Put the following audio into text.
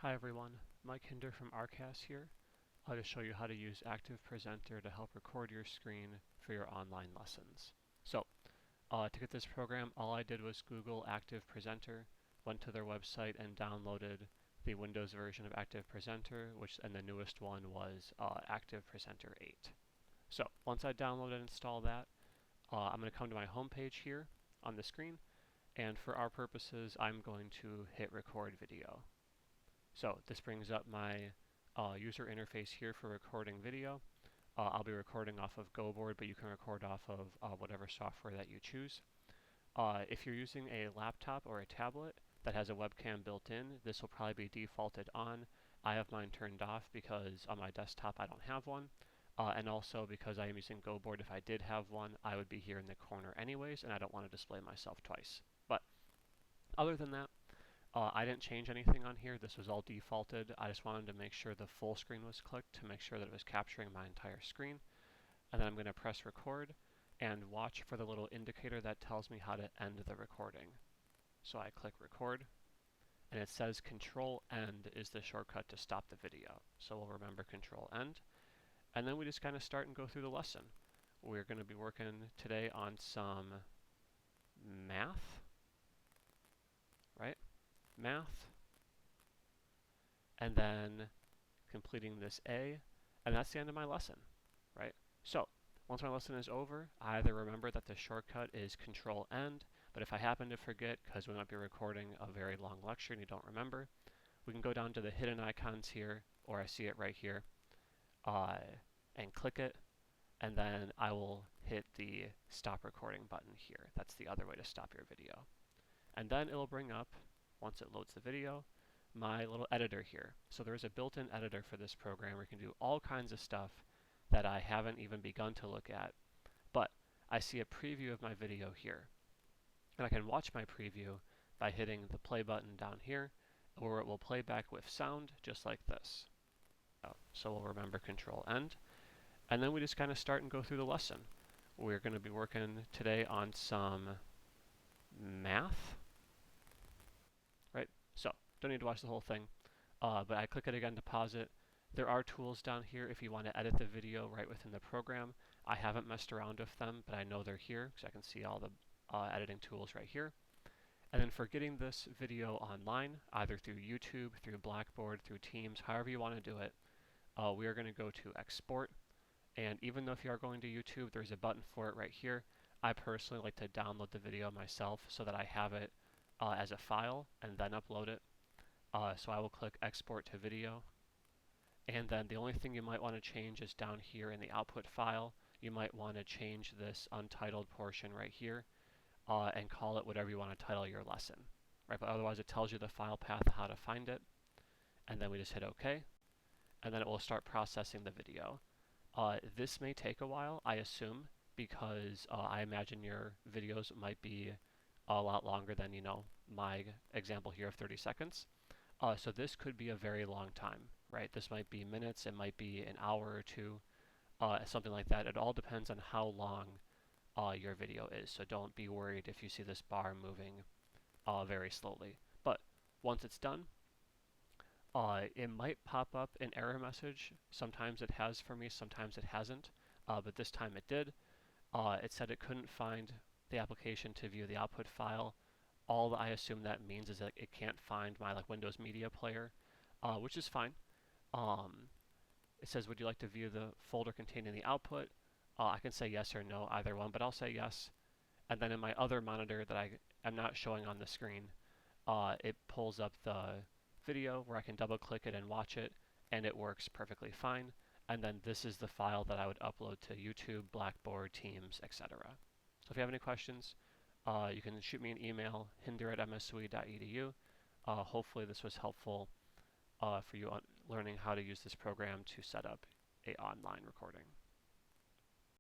Hi everyone, Mike Hinder from RCAS here. I'll just show you how to use Active Presenter to help record your screen for your online lessons. So, to get this program, all I did was Google Active Presenter, went to their website and downloaded the Windows version of Active Presenter, and the newest one was Active Presenter 8. So, once I download and install that, I'm going to come to my home page here on the screen, and for our purposes, I'm going to hit record video. So this brings up my user interface here for recording video. I'll be recording off of GoBoard, but you can record off of whatever software that you choose. If you're using a laptop or a tablet that has a webcam built in, this will probably be defaulted on. I have mine turned off because on my desktop I don't have one. And also because I am using GoBoard, if I did have one, I would be here in the corner anyways, and I don't want to display myself twice. But other than that, I didn't change anything on here. This was all defaulted. I just wanted to make sure the full screen was clicked to make sure that it was capturing my entire screen. And then I'm going to press record and watch for the little indicator that tells me how to end the recording. So I click record, and it says Control End is the shortcut to stop the video. So we'll remember Control End. And then we just kind of start and go through the lesson. We're going to be working today on some math, right? Math, and then completing this A, and that's the end of my lesson, right? So once my lesson is over, I either remember that the shortcut is Control End, but if I happen to forget, because we might be recording a very long lecture and you don't remember, we can go down to the hidden icons here, or I see it right here, and click it, and then I will hit the stop recording button here. That's the other way to stop your video. And then it'll bring up, once it loads the video, my little editor here. So there is a built-in editor for this program where you can do all kinds of stuff that I haven't even begun to look at. But I see a preview of my video here. And I can watch my preview by hitting the play button down here, where it will play back with sound just like this. So we'll remember Control End. And then we just kind of start and go through the lesson. We're going to be working today on some math. Right? So, don't need to watch the whole thing, but I click it again to pause it. There are tools down here if you want to edit the video right within the program. I haven't messed around with them, but I know they're here because I can see all the editing tools right here. And then for getting this video online, either through YouTube, through Blackboard, through Teams, however you want to do it, we are going to go to Export. And even though if you are going to YouTube, there's a button for it right here. I personally like to download the video myself so that I have it as a file and then upload it. So I will click Export to Video. And then the only thing you might want to change is down here in the output file. You might want to change this untitled portion right here and call it whatever you want to title your lesson. Right? But otherwise it tells you the file path, how to find it. And then we just hit OK. And then it will start processing the video. This may take a while, I assume, because I imagine your videos might be a lot longer than, my example here of 30 seconds. So this could be a very long time, right? This might be minutes, it might be an hour or two, something like that. It all depends on how long your video is, so don't be worried if you see this bar moving very slowly. But once it's done, it might pop up an error message. Sometimes it has for me, sometimes it hasn't, but this time it did. It said it couldn't find the application to view the output file. All that I assume that means is that it can't find my Windows Media Player, which is fine. It says, would you like to view the folder containing the output? I can say yes or no, either one, but I'll say yes. And then in my other monitor that I am not showing on the screen, it pulls up the video where I can double click it and watch it, and it works perfectly fine. And then this is the file that I would upload to YouTube, Blackboard, Teams, etc. So if you have any questions, you can shoot me an email, hinder@msui.edu. Hopefully this was helpful for you on learning how to use this program to set up an online recording.